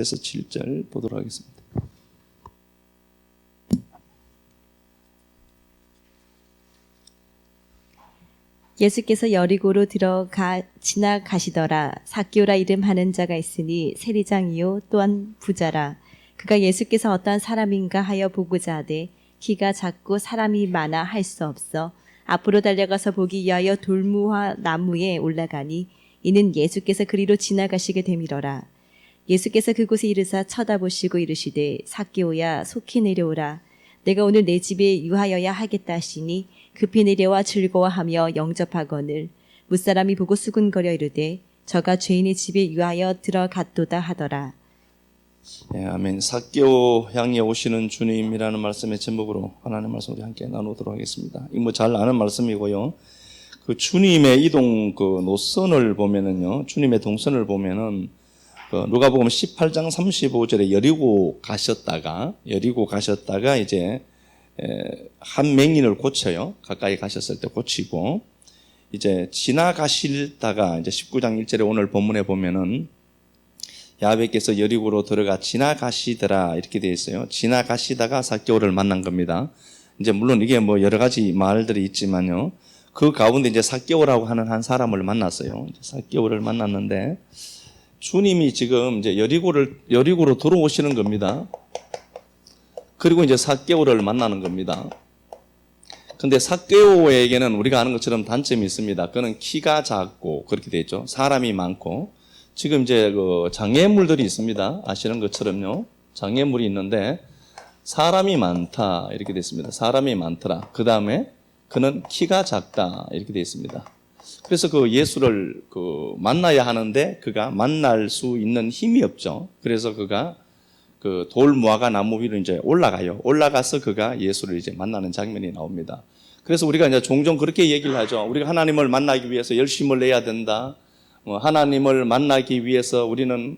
그래서 7절 보도록 하겠습니다. 예수께서 여리고로 지나가시더라. 삭개오라 이름하는 자가 있으니 세리장이요 또한 부자라. 그가 예수께서 어떠한 사람인가 하여 보고자 하되 키가 작고 사람이 많아 할 수 없어 앞으로 달려가서 보기 위하여 돌무화 나무에 올라가니 이는 예수께서 그리로 지나가시게 되밀어라. 예수께서 그곳에 이르사 쳐다보시고 이르시되 삭개오야 속히 내려오라. 내가 오늘 내 집에 유하여야 하겠다 하시니 급히 내려와 즐거워하며 영접하거늘 무사람이 보고 수군거려 이르되 저가 죄인의 집에 유하여 들어갔도다 하더라. 예, 아멘. 삭개오 향해 오시는 주님이라는 말씀의 제목으로 하나님의 말씀 우리 함께 나누도록 하겠습니다. 이거 뭐 잘 아는 말씀이고요. 그 주님의 이동 그 노선을 보면은요, 주님의 동선을 보면은 누가복음 18장 35절에 여리고 가셨다가 이제 한 맹인을 고쳐요. 가까이 가셨을 때 고치고 이제 지나가시다가 이제 19장 1절에 오늘 본문에 보면은 야훼께서 여리고로 들어가 지나가시더라 이렇게 되어 있어요. 지나가시다가 삭개오를 만난 겁니다. 이제 물론 이게 뭐 여러 가지 말들이 있지만요. 그 가운데 이제 삭개오라고 하는 한 사람을 만났어요. 삭개오를 만났는데 주님이 지금 이제 여리고로 들어오시는 겁니다. 그리고 이제 삭개오를 만나는 겁니다. 근데 삭개오에게는 우리가 아는 것처럼 단점이 있습니다. 그는 키가 작고 그렇게 되어 있죠. 사람이 많고 지금 이제 그 장애물들이 있습니다. 아시는 것처럼요. 장애물이 있는데 사람이 많다 이렇게 되어 있습니다. 사람이 많더라. 그 다음에 그는 키가 작다 이렇게 되어 있습니다. 그래서 그 예수를 만나야 하는데 그가 만날 수 있는 힘이 없죠. 그래서 그가 그 돌무화과 나무 위로 이제 올라가요. 올라가서 그가 예수를 이제 만나는 장면이 나옵니다. 그래서 우리가 이제 종종 그렇게 얘기를 하죠. 우리가 하나님을 만나기 위해서 열심을 내야 된다. 하나님을 만나기 위해서 우리는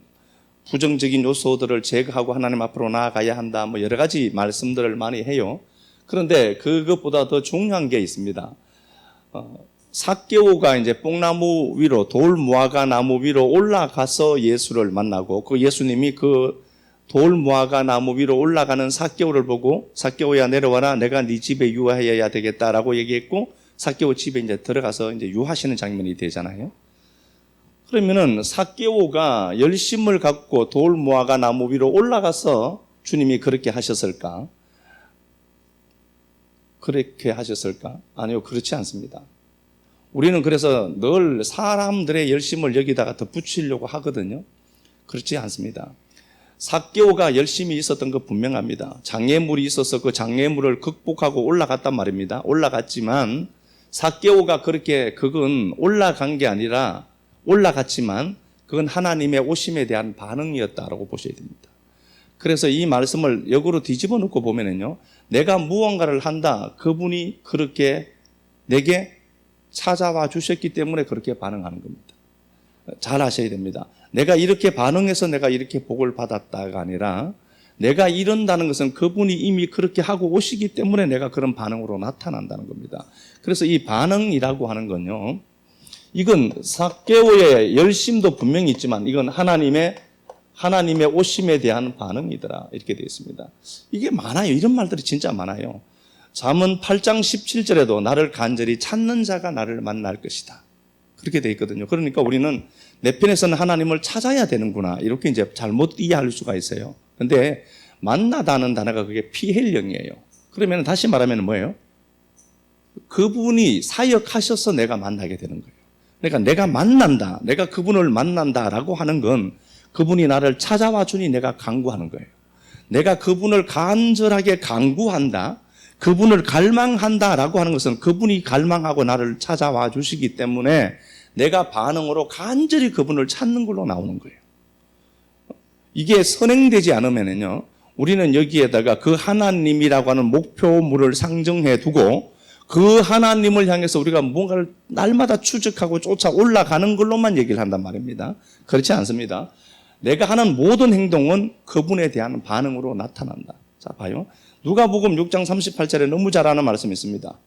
부정적인 요소들을 제거하고 하나님 앞으로 나아가야 한다. 뭐 여러 가지 말씀들을 많이 해요. 그런데 그것보다 더 중요한 게 있습니다. 삭개오가 이제 뽕나무 위로 돌무화과 나무 위로 올라가서 예수를 만나고 그 예수님이 그 돌무화과 나무 위로 올라가는 삭개오를 보고 삭개오야 내려와라 내가 네 집에 유하여야 되겠다라고 얘기했고 삭개오 집에 이제 들어가서 이제 유하시는 장면이 되잖아요. 그러면은 삭개오가 열심을 갖고 돌무화과 나무 위로 올라가서 주님이 그렇게 하셨을까? 아니요, 그렇지 않습니다. 우리는 그래서 늘 사람들의 열심을 여기다가 덧붙이려고 하거든요. 그렇지 않습니다. 삭개오가 열심히 있었던 거 분명합니다. 장애물이 있어서 그 장애물을 극복하고 올라갔단 말입니다. 올라갔지만 삭개오가 그건 올라간 게 아니라 올라갔지만 그건 하나님의 오심에 대한 반응이었다라고 보셔야 됩니다. 그래서 이 말씀을 역으로 뒤집어 놓고 보면은요, 내가 무언가를 한다. 그분이 그렇게 내게 찾아와 주셨기 때문에 그렇게 반응하는 겁니다. 잘 아셔야 됩니다. 내가 이렇게 반응해서 내가 이렇게 복을 받았다가 아니라 내가 이런다는 것은 그분이 이미 그렇게 하고 오시기 때문에 내가 그런 반응으로 나타난다는 겁니다. 그래서 이 반응이라고 하는 건요, 이건 삭개오의 열심도 분명히 있지만 이건 하나님의 오심에 대한 반응이더라 이렇게 되어 있습니다. 이게 많아요. 이런 말들이 진짜 많아요. 잠언 8장 17절에도 나를 간절히 찾는 자가 나를 만날 것이다. 그렇게 되어 있거든요. 그러니까 우리는 내 편에서는 하나님을 찾아야 되는구나 이렇게 이제 잘못 이해할 수가 있어요. 근데 만나다는 단어가 그게 피헬령이에요. 그러면 다시 말하면 뭐예요? 그분이 사역하셔서 내가 만나게 되는 거예요. 그러니까 내가 그분을 만난다라고 하는 건 그분이 나를 찾아와 주니 내가 간구하는 거예요. 내가 그분을 간절하게 간구한다, 그분을 갈망한다라고 하는 것은 그분이 갈망하고 나를 찾아와 주시기 때문에 내가 반응으로 간절히 그분을 찾는 걸로 나오는 거예요. 이게 선행되지 않으면요, 우리는 여기에다가 그 하나님이라고 하는 목표물을 상정해 두고 그 하나님을 향해서 우리가 뭔가를 날마다 추적하고 쫓아 올라가는 걸로만 얘기를 한단 말입니다. 그렇지 않습니다. 내가 하는 모든 행동은 그분에 대한 반응으로 나타난다. 자, 봐요. 누가복음 6장 38절에 너무 잘 아는 말씀이 있습니다.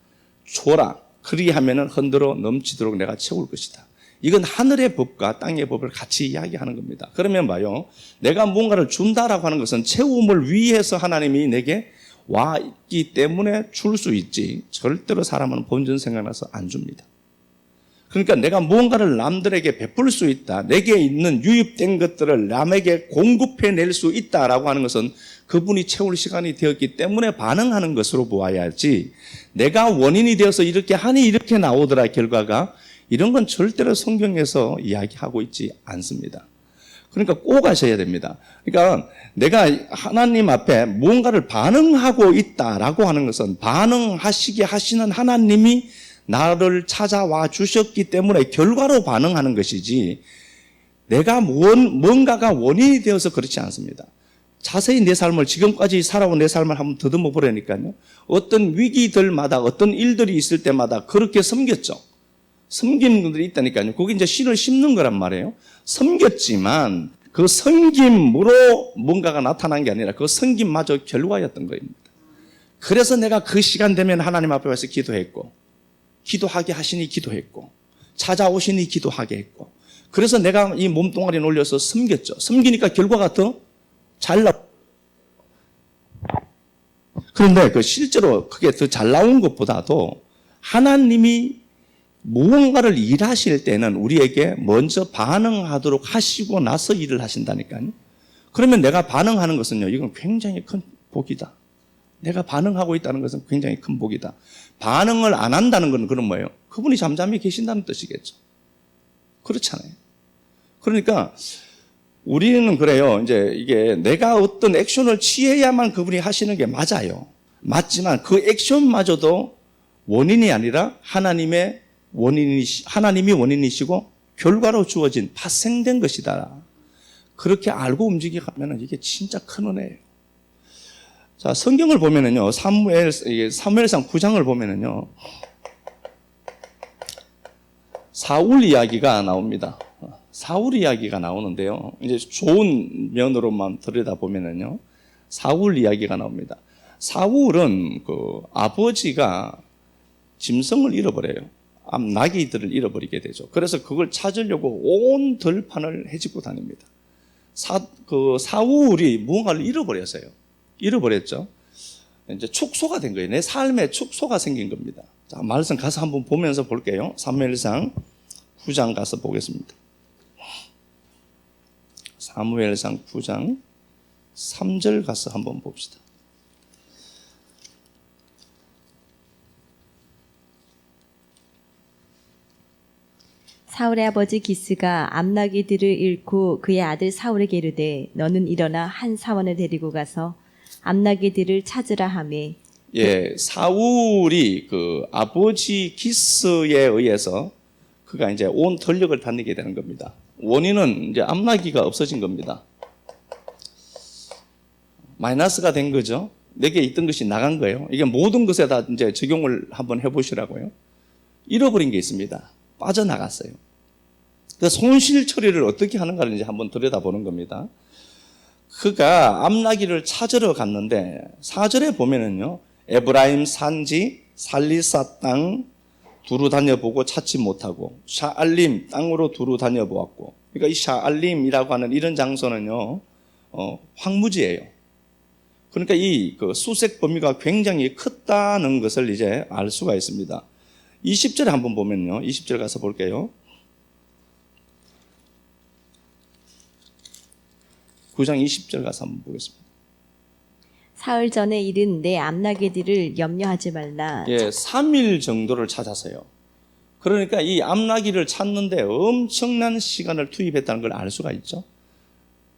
줘라. 그리하면은 흔들어 넘치도록 내가 채울 것이다. 이건 하늘의 법과 땅의 법을 같이 이야기하는 겁니다. 그러면 봐요. 내가 뭔가를 준다라고 하는 것은 채움을 위해서 하나님이 내게 와 있기 때문에 줄 수 있지, 절대로 사람은 본전 생각나서 안 줍니다. 그러니까 내가 무언가를 남들에게 베풀 수 있다, 내게 있는 유입된 것들을 남에게 공급해낼 수 있다라고 하는 것은 그분이 채울 시간이 되었기 때문에 반응하는 것으로 보아야지, 내가 원인이 되어서 이렇게 하니 이렇게 나오더라 결과가, 이런 건 절대로 성경에서 이야기하고 있지 않습니다. 그러니까 꼭 아셔야 됩니다. 그러니까 내가 하나님 앞에 무언가를 반응하고 있다라고 하는 것은 반응하시게 하시는 하나님이 나를 찾아와 주셨기 때문에 결과로 반응하는 것이지, 내가 뭔가가 원인이 되어서 그렇지 않습니다. 자세히 내 삶을, 지금까지 살아온 내 삶을 한번 더듬어 보라니까요. 어떤 위기들마다, 어떤 일들이 있을 때마다 그렇게 섬겼죠. 섬기는 분들이 있다니까요. 그게 이제 씨를 심는 거란 말이에요. 섬겼지만 그 섬김으로 뭔가가 나타난 게 아니라 그 섬김마저 결과였던 겁니다. 그래서 내가 그 시간 되면 하나님 앞에 와서 기도했고, 기도하게 하시니 기도했고, 찾아오시니 기도하게 했고, 그래서 내가 이 몸뚱아리를 올려서 섬겼죠. 섬기니까 결과가 더 잘 나와. 그런데 그 실제로 그게 더 잘 나온 것보다도 하나님이 무언가를 일하실 때는 우리에게 먼저 반응하도록 하시고 나서 일을 하신다니까요. 그러면 내가 반응하는 것은요, 이건 굉장히 큰 복이다. 내가 반응하고 있다는 것은 굉장히 큰 복이다. 반응을 안 한다는 건 그런 뭐예요? 그분이 잠잠히 계신다는 뜻이겠죠. 그렇잖아요. 그러니까 우리는 그래요. 이제 이게 내가 어떤 액션을 취해야만 그분이 하시는 게 맞아요. 맞지만 그 액션마저도 원인이 아니라 하나님이 원인이시고 결과로 주어진 파생된 것이다. 그렇게 알고 움직여가면 이게 진짜 큰 은혜예요. 자, 성경을 보면은요, 사무엘상 9장을 보면은요, 사울 이야기가 나옵니다. 사울 이야기가 나오는데요, 이제 좋은 면으로만 들여다보면은요, 사울 이야기가 나옵니다. 사울은 그 아버지가 짐승을 잃어버려요. 나귀들을 잃어버리게 되죠. 그래서 그걸 찾으려고 온 들판을 헤집고 다닙니다. 사울이 무언가를 잃어버렸어요. 잃어버렸죠. 이제 축소가 된 거예요. 내 삶에 축소가 생긴 겁니다. 자, 말씀 가서 한번 보면서 볼게요. 사무엘상 9장 가서 보겠습니다. 사무엘상 9장 3절 가서 한번 봅시다. 사울의 아버지 기스가 암나귀들을 잃고 그의 아들 사울에게 이르되 너는 일어나 한 사원을 데리고 가서 암나귀들을 찾으라 하매. 예, 사울이 그 아버지 기스에 의해서 그가 이제 온 전력을 다니게 되는 겁니다. 원인은 이제 암나귀가 없어진 겁니다. 마이너스가 된 거죠. 내게 있던 것이 나간 거예요. 이게 모든 것에 다 이제 적용을 한번 해보시라고요. 잃어버린 게 있습니다. 빠져나갔어요. 그 손실 처리를 어떻게 하는가를 이제 한번 들여다보는 겁니다. 그가 암나귀를 찾으러 갔는데 4절에 보면은요, 에브라임 산지 살리사 땅 두루 다녀보고 찾지 못하고 샤알림 땅으로 두루 다녀보았고, 그러니까 이 샤알림이라고 하는 이런 장소는요, 황무지예요. 그러니까 이 그 수색 범위가 굉장히 컸다는 것을 이제 알 수가 있습니다. 20절에 한번 보면요, 20절 가서 볼게요. 9장 20절 가서 한번 보겠습니다. 사흘 전에 일은 내 암나귀들을 염려하지 말라. 예, 3일 정도를 찾았어요. 그러니까 이 암나귀를 찾는데 엄청난 시간을 투입했다는 걸 알 수가 있죠.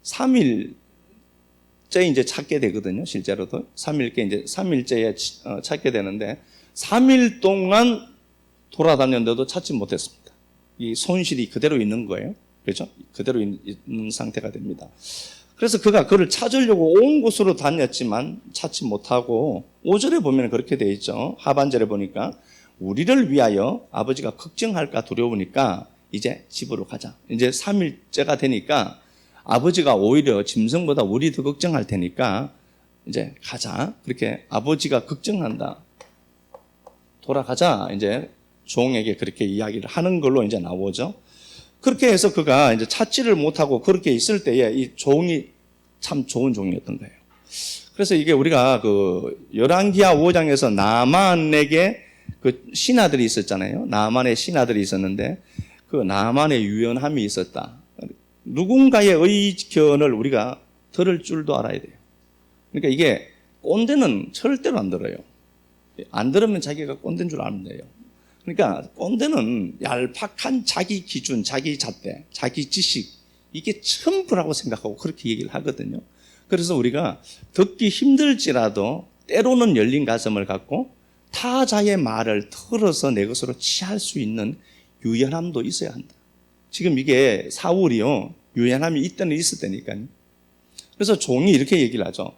3일째 이제 찾게 되거든요. 실제로도 3일째에 찾게 되는데 3일 동안 돌아다녔는데도 찾지 못했습니다. 이 손실이 그대로 있는 거예요. 그렇죠? 그대로 있는 상태가 됩니다. 그래서 그가 그를 찾으려고 온 곳으로 다녔지만 찾지 못하고 5절에 보면 그렇게 되어 있죠. 하반절에 보니까 우리를 위하여 아버지가 걱정할까 두려우니까 이제 집으로 가자. 이제 3일째가 되니까 아버지가 오히려 짐승보다 우리 더 걱정할 테니까 이제 가자. 그렇게 아버지가 걱정한다. 돌아가자. 이제 종에게 그렇게 이야기를 하는 걸로 이제 나오죠. 그렇게 해서 그가 이제 찾지를 못하고 그렇게 있을 때에 이 종이 참 좋은 종이었던 거예요. 그래서 이게 우리가 그 열왕기하 5장에서 나만에게 그 신하들이 있었잖아요. 나만의 신하들이 있었는데 그 나만의 유연함이 있었다. 누군가의 의견을 우리가 들을 줄도 알아야 돼요. 그러니까 이게 꼰대는 절대로 안 들어요. 안 들으면 자기가 꼰대인 줄 아는 거예요. 그러니까 꼰대는 얄팍한 자기 기준, 자기 잣대, 자기 지식 이게 전부라고 생각하고 그렇게 얘기를 하거든요. 그래서 우리가 듣기 힘들지라도 때로는 열린 가슴을 갖고 타자의 말을 털어서 내 것으로 취할 수 있는 유연함도 있어야 한다. 지금 이게 사울이요, 유연함이 있다는 있었다니까요. 그래서 종이 이렇게 얘기를 하죠.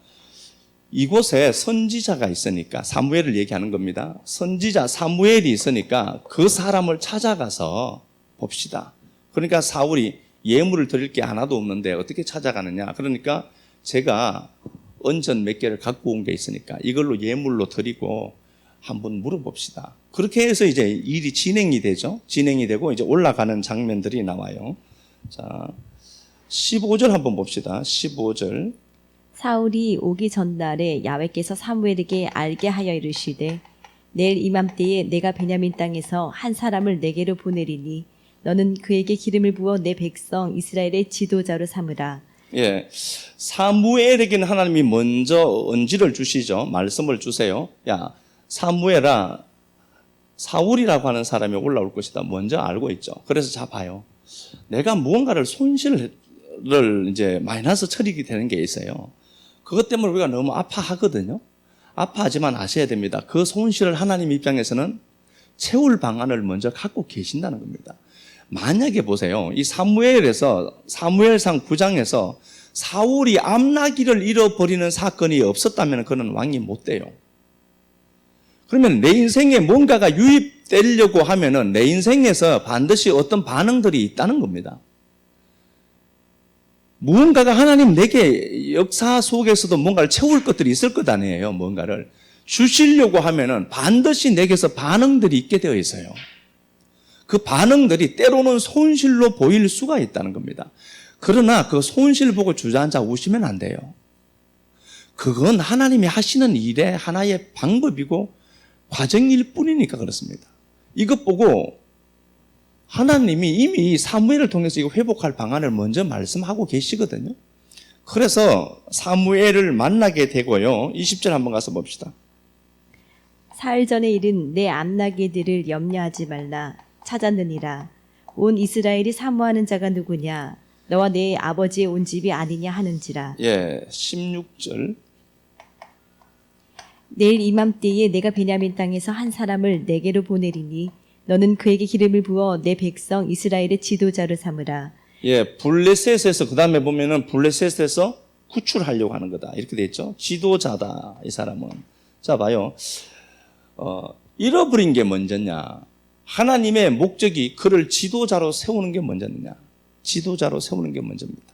이곳에 선지자가 있으니까, 사무엘을 얘기하는 겁니다. 선지자 사무엘이 있으니까 그 사람을 찾아가서 봅시다. 그러니까 사울이 예물을 드릴 게 하나도 없는데 어떻게 찾아가느냐. 그러니까 제가 언전 몇 개를 갖고 온 게 있으니까 이걸로 예물로 드리고 한번 물어봅시다. 그렇게 해서 이제 일이 진행이 되죠. 진행이 되고 이제 올라가는 장면들이 나와요. 자, 15절 한번 봅시다. 15절. 사울이 오기 전날에 야훼께서 사무엘에게 알게 하여 이르시되 내일 이맘때에 내가 베냐민 땅에서 한 사람을 내게로 보내리니 너는 그에게 기름을 부어 내 백성 이스라엘의 지도자로 삼으라. 예, 사무엘에게는 하나님이 먼저 언지를 주시죠. 말씀을 주세요. 야, 사무엘아, 사울이라고 하는 사람이 올라올 것이다. 먼저 알고 있죠. 그래서 자 봐요. 내가 무언가를 손실을 이제 마이너스 처리가 되는 게 있어요. 그것 때문에 우리가 너무 아파하거든요. 아파하지만 아셔야 됩니다. 그 손실을 하나님 입장에서는 채울 방안을 먼저 갖고 계신다는 겁니다. 만약에 보세요. 이 사무엘상 9장에서 사울이 암나기를 잃어버리는 사건이 없었다면 그는 왕이 못 돼요. 그러면 내 인생에 뭔가가 유입되려고 하면은 내 인생에서 반드시 어떤 반응들이 있다는 겁니다. 무언가가 하나님 내게 역사 속에서도 뭔가를 채울 것들이 있을 것 아니에요. 뭔가를 주시려고 하면은 반드시 내게서 반응들이 있게 되어 있어요. 그 반응들이 때로는 손실로 보일 수가 있다는 겁니다. 그러나 그 손실 보고 주저앉아 우시면 안 돼요. 그건 하나님이 하시는 일의 하나의 방법이고 과정일 뿐이니까 그렇습니다. 이것 보고 하나님이 이미 사무엘을 통해서 이거 회복할 방안을 먼저 말씀하고 계시거든요. 그래서 사무엘을 만나게 되고요. 20절 한번 가서 봅시다. 사흘 전의 일은 내 암나기들을 염려하지 말라. 찾았느니라. 온 이스라엘이 사모하는 자가 누구냐? 너와 내 아버지의 온 집이 아니냐 하는지라. 예, 16절. 내일 이맘때에 내가 베냐민 땅에서 한 사람을 내게로 보내리니 너는 그에게 기름을 부어 내 백성 이스라엘의 지도자로 삼으라. 예, 블레셋에서 그 다음에 보면은 블레셋에서 구출하려고 하는 거다. 이렇게 돼 있죠. 지도자다, 이 사람은. 자, 봐요. 잃어버린 게 먼저냐? 하나님의 목적이 그를 지도자로 세우는 게 먼저냐? 지도자로 세우는 게 먼저입니다.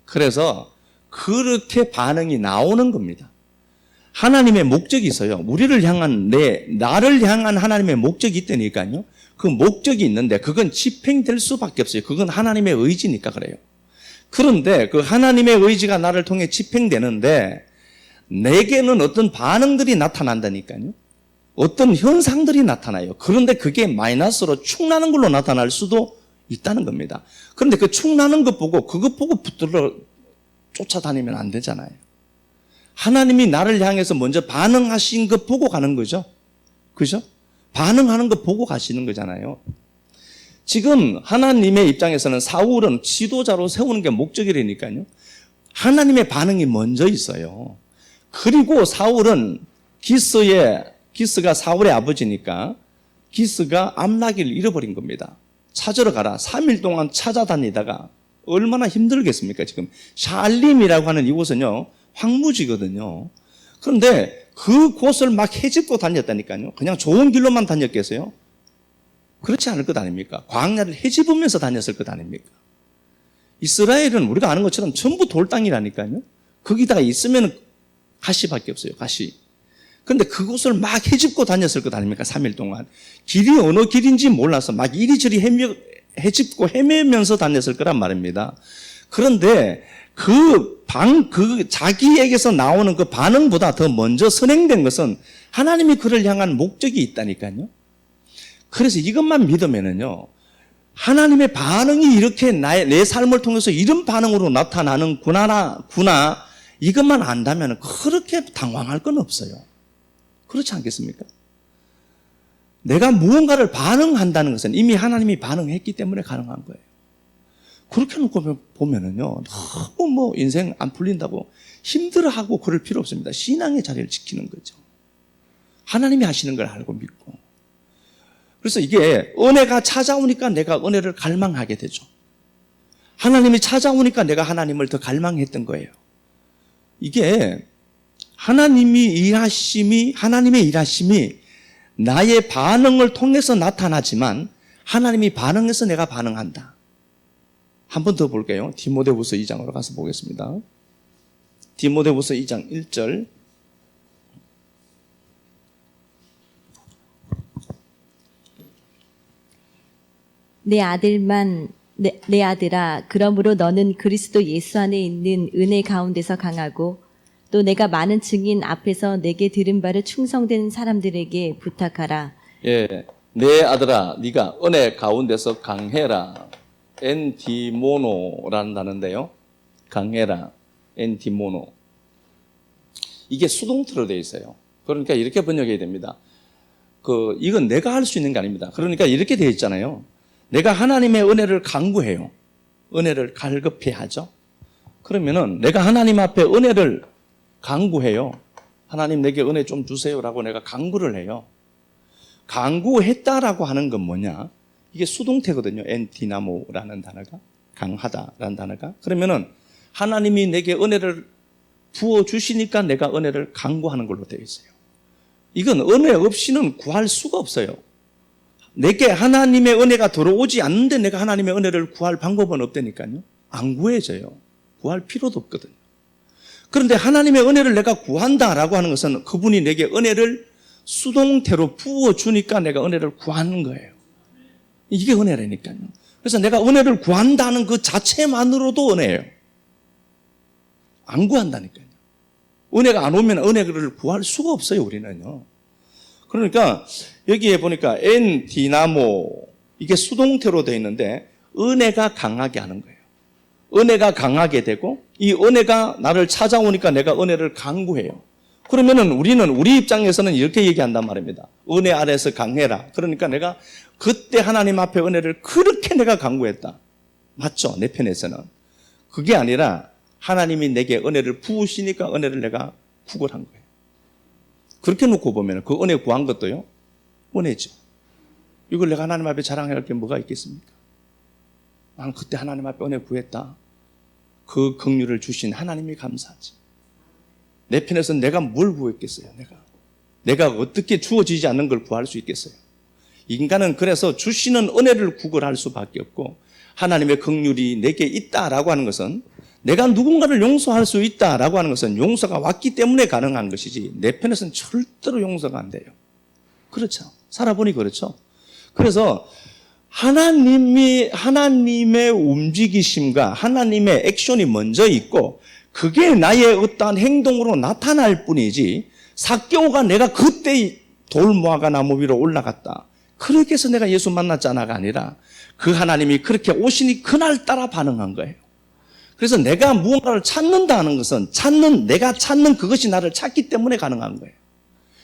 그래서 그렇게 반응이 나오는 겁니다. 하나님의 목적이 있어요. 우리를 향한 나를 향한 하나님의 목적이 있다니까요. 그 목적이 있는데 그건 집행될 수밖에 없어요. 그건 하나님의 의지니까 그래요. 그런데 그 하나님의 의지가 나를 통해 집행되는데 내게는 어떤 반응들이 나타난다니까요. 어떤 현상들이 나타나요. 그런데 그게 마이너스로 축나는 걸로 나타날 수도 있다는 겁니다. 그런데 그 축나는 것 보고 그것 보고 붙들어 쫓아다니면 안 되잖아요. 하나님이 나를 향해서 먼저 반응하신 것 보고 가는 거죠. 그죠? 반응하는 것 보고 가시는 거잖아요. 지금 하나님의 입장에서는 사울은 지도자로 세우는 게 목적이라니까요. 하나님의 반응이 먼저 있어요. 그리고 사울은 기스가 사울의 아버지니까 기스가 암나기를 잃어버린 겁니다. 찾으러 가라. 3일 동안 찾아다니다가 얼마나 힘들겠습니까? 지금 샬림이라고 하는 이곳은요 황무지거든요. 그런데 그 곳을 막 헤집고 다녔다니까요. 그냥 좋은 길로만 다녔겠어요? 그렇지 않을 것 아닙니까? 광야를 헤집으면서 다녔을 것 아닙니까? 이스라엘은 우리가 아는 것처럼 전부 돌땅이라니까요. 거기다가 있으면 가시밖에 없어요. 가시. 그런데 그곳을 막 헤집고 다녔을 것 아닙니까? 3일 동안. 길이 어느 길인지 몰라서 막 이리저리 헤집고 헤매면서 다녔을 거란 말입니다. 그런데 자기에게서 나오는 그 반응보다 더 먼저 선행된 것은 하나님이 그를 향한 목적이 있다니까요. 그래서 이것만 믿으면은요, 하나님의 반응이 이렇게 내 삶을 통해서 이런 반응으로 나타나는구나, 이것만 안다면 그렇게 당황할 건 없어요. 그렇지 않겠습니까? 내가 무언가를 반응한다는 것은 이미 하나님이 반응했기 때문에 가능한 거예요. 그렇게 놓고 보면은요, 너무 인생 안 풀린다고 힘들어하고 그럴 필요 없습니다. 신앙의 자리를 지키는 거죠. 하나님이 하시는 걸 알고 믿고. 그래서 이게 은혜가 찾아오니까 내가 은혜를 갈망하게 되죠. 하나님이 찾아오니까 내가 하나님을 더 갈망했던 거예요. 이게 하나님의 일하심이 나의 반응을 통해서 나타나지만 하나님이 반응해서 내가 반응한다. 한 번 더 볼게요. 디모데후서 2장으로 가서 보겠습니다. 디모데후서 2장 1절. 내 아들아, 그러므로 너는 그리스도 예수 안에 있는 은혜 가운데서 강하고 또 내가 많은 증인 앞에서 내게 들은 바를 충성된 사람들에게 부탁하라. 예, 내 아들아, 네가 은혜 가운데서 강해라. 엔디모노라는 단어인데요. 강해라. 엔디모노. 이게 수동태로 되어 있어요. 그러니까 이렇게 번역해야 됩니다. 이건 내가 할 수 있는 게 아닙니다. 그러니까 이렇게 되어 있잖아요. 내가 하나님의 은혜를 간구해요. 은혜를 갈급해 하죠. 그러면은 내가 하나님 앞에 은혜를 간구해요. 하나님 내게 은혜 좀 주세요라고 내가 간구를 해요. 간구했다라고 하는 건 뭐냐? 이게 수동태거든요. 엔디나모라는 단어가, 강하다라는 단어가. 그러면은 하나님이 내게 은혜를 부어 주시니까 내가 은혜를 간구하는 걸로 되어 있어요. 이건 은혜 없이는 구할 수가 없어요. 내게 하나님의 은혜가 들어오지 않는데 내가 하나님의 은혜를 구할 방법은 없다니까요. 안 구해져요. 구할 필요도 없거든요. 그런데 하나님의 은혜를 내가 구한다라고 하는 것은 그분이 내게 은혜를 수동태로 부어주니까 내가 은혜를 구하는 거예요. 이게 은혜라니까요. 그래서 내가 은혜를 구한다는 그 자체만으로도 은혜예요. 안 구한다니까요. 은혜가 안 오면 은혜를 구할 수가 없어요, 우리는요. 그러니까 여기에 보니까 엔디나모, 이게 수동태로 되어 있는데 은혜가 강하게 하는 거예요. 은혜가 강하게 되고 이 은혜가 나를 찾아오니까 내가 은혜를 간구해요. 그러면은 우리는 우리 입장에서는 이렇게 얘기한단 말입니다. 은혜 아래서 강해라. 그러니까 내가 그때 하나님 앞에 은혜를 그렇게 내가 간구했다. 맞죠? 내 편에서는. 그게 아니라 하나님이 내게 은혜를 부으시니까 은혜를 내가 구걸한 거예요. 그렇게 놓고 보면 그 은혜 구한 것도요, 은혜죠. 이걸 내가 하나님 앞에 자랑할 게 뭐가 있겠습니까? 난 그때 하나님 앞에 은혜 구했다. 그 긍휼을 주신 하나님이 감사하지. 내 편에서는 내가 뭘 구했겠어요? 내가 어떻게 주어지지 않는 걸 구할 수 있겠어요? 인간은 그래서 주시는 은혜를 구걸할 수밖에 없고 하나님의 긍휼이 내게 있다라고 하는 것은 내가 누군가를 용서할 수 있다라고 하는 것은 용서가 왔기 때문에 가능한 것이지 내 편에서는 절대로 용서가 안 돼요. 그렇죠. 살아보니 그렇죠. 그래서 하나님의 움직이심과 하나님의 액션이 먼저 있고 그게 나의 어떠한 행동으로 나타날 뿐이지 삭개오가 내가 그때 돌 모아가 나무 위로 올라갔다. 그렇게 해서 내가 예수 만났잖아가 아니라 그 하나님이 그렇게 오시니 그날따라 반응한 거예요. 그래서 내가 무언가를 찾는다는 것은 내가 찾는 그것이 나를 찾기 때문에 가능한 거예요.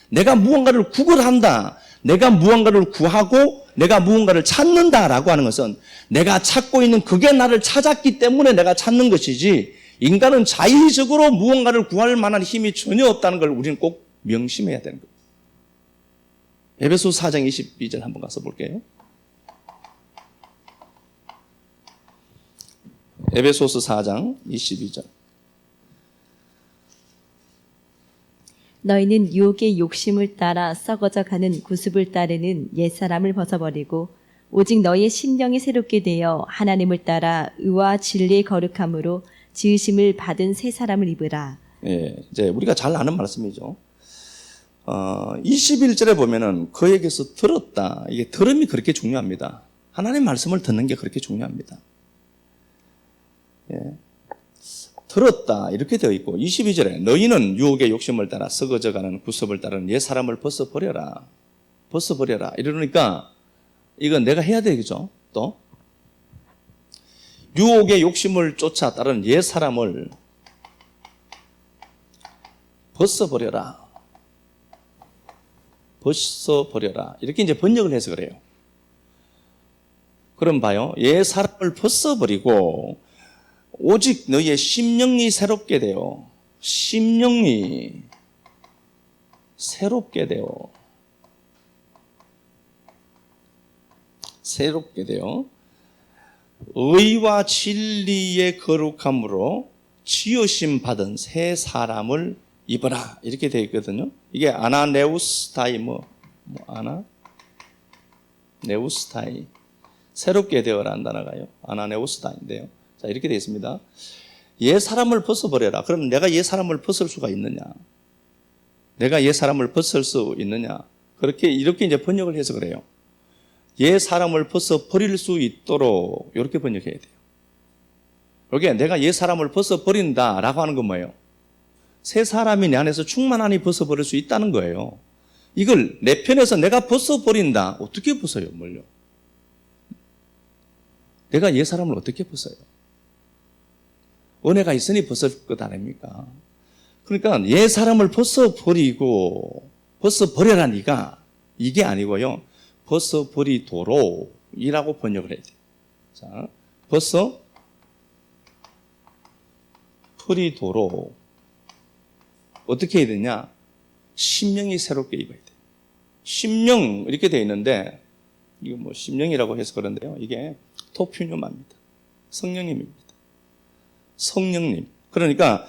내가 무언가를 구걸한다. 내가 무언가를 구하고 내가 무언가를 찾는다라고 하는 것은 내가 찾고 있는 그게 나를 찾았기 때문에 내가 찾는 것이지 인간은 자의적으로 무언가를 구할 만한 힘이 전혀 없다는 걸 우리는 꼭 명심해야 되는 거예요. 에베소서 4장 22절 한번 가서 볼게요. 에베소서 4장 22절. 너희는 유혹의 욕심을 따라 썩어져 가는 구습을 따르는 옛사람을 벗어버리고 오직 너희의 심령이 새롭게 되어 하나님을 따라 의와 진리의 거룩함으로 지으심을 받은 새 사람을 입으라. 예, 이제 우리가 잘 아는 말씀이죠. 21절에 보면은 그에게서 들었다. 이게 들음이 그렇게 중요합니다. 하나님의 말씀을 듣는 게 그렇게 중요합니다. 예. 들었다 이렇게 되어 있고 22절에 너희는 유혹의 욕심을 따라 썩어져가는 구습을 따르는 옛사람을 벗어버려라. 벗어버려라. 이러니까 이건 내가 해야 되겠죠. 또 유혹의 욕심을 쫓아 따르는 옛사람을 벗어버려라. 벗어버려라. 이렇게 이제 번역을 해서 그래요. 그럼 봐요. 옛사람을 벗어버리고 오직 너희의 심령이 새롭게 되어 심령이 새롭게 되어 의와 진리의 거룩함으로 지으심 받은 새 사람을 입어라. 이렇게 되어 있거든요. 이게 아나네우스타이 네우스타이 새롭게 되어라는 단어가요. 아나네우스타인데요. 자, 이렇게 되어 있습니다. 옛 사람을 벗어버려라. 그럼 내가 옛 사람을 벗을 수가 있느냐? 내가 옛 사람을 벗을 수 있느냐? 이렇게 이제 번역을 해서 그래요. 옛 사람을 벗어버릴 수 있도록 이렇게 번역해야 돼요. 여기에 내가 옛 사람을 벗어버린다라고 하는 건 뭐예요? 새 사람이 내 안에서 충만하니 벗어버릴 수 있다는 거예요. 이걸 내 편에서 내가 벗어버린다. 어떻게 벗어요? 뭘요? 내가 옛 사람을 어떻게 벗어요? 은혜가 있으니 벗을 것 아닙니까? 그러니까 옛 사람을 벗어버려라 니가 이게 아니고요. 벗어버리도록 이라고 번역을 해야 돼요. 자, 벗어버리도록 어떻게 해야 되냐? 심령이 새롭게 입어야 돼요. 심령 이렇게 되어 있는데 이거 뭐 심령이라고 해서 그런데요. 이게 토퓨뉴마입니다. 성령님입니다. 성령님. 그러니까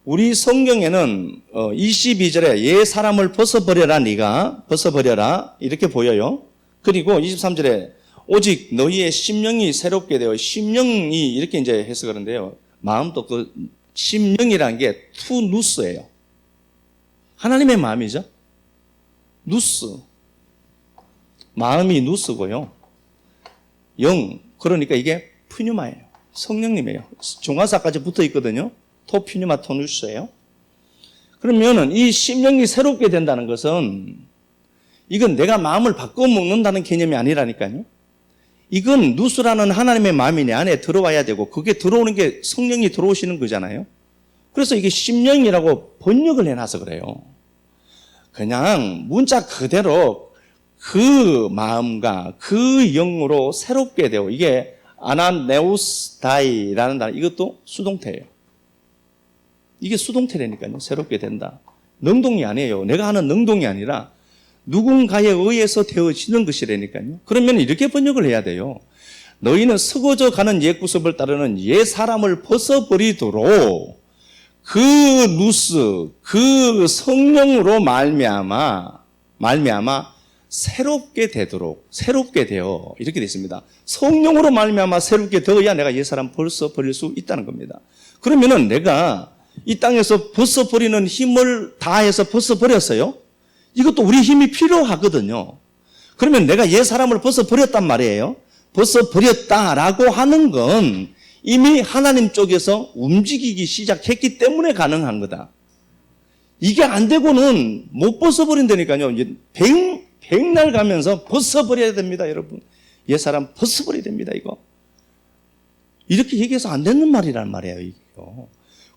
우리 성경에는 22절에 옛 사람을 벗어버려라 네가 벗어버려라 이렇게 보여요. 그리고 23절에 오직 너희의 심령이 새롭게 되어 심령이 이렇게 이제 해서 그런데요. 마음도 그 심령이라는 게 투누스예요. 하나님의 마음이죠. 누스. 마음이 누스고요. 영. 그러니까 이게 푸뉴마예요. 성령님이에요. 종가사까지 붙어 있거든요. 토퓨뉴마 토누스예요. 그러면은 이 심령이 새롭게 된다는 것은 이건 내가 마음을 바꿔 먹는다는 개념이 아니라니까요. 이건 누스라는 하나님의 마음이 내 안에 들어와야 되고 그게 들어오는 게 성령이 들어오시는 거잖아요. 그래서 이게 심령이라고 번역을 해놔서 그래요. 그냥 문자 그대로 그 마음과 그 영으로 새롭게 되고 이게 아나네우스다이라는 단어 이것도 수동태예요. 이게 수동태라니까요. 새롭게 된다. 능동이 아니에요. 내가 하는 능동이 아니라 누군가에 의해서 되어지는 것이라니까요. 그러면 이렇게 번역을 해야 돼요. 너희는 썩어져 가는 옛 구습을 따르는 옛 사람을 벗어버리도록 그 누스, 그 성령으로 말미암아 새롭게 되도록 새롭게 되어 이렇게 되어 있습니다. 성령으로 말미암아 새롭게 되어야 내가 옛 사람 벗어버릴 수 있다는 겁니다. 그러면은 내가 이 땅에서 벗어버리는 힘을 다해서 벗어버렸어요. 이것도 우리 힘이 필요하거든요. 그러면 내가 옛 사람을 벗어버렸단 말이에요. 벗어버렸다라고 하는 건 이미 하나님 쪽에서 움직이기 시작했기 때문에 가능한 거다. 이게 안 되고는 못 벗어버린다니까요. 이제 백날 가면서 벗어버려야 됩니다, 여러분. 옛 사람 벗어버려야 됩니다, 이거. 이렇게 얘기해서 안 되는 말이란 말이에요, 이게요.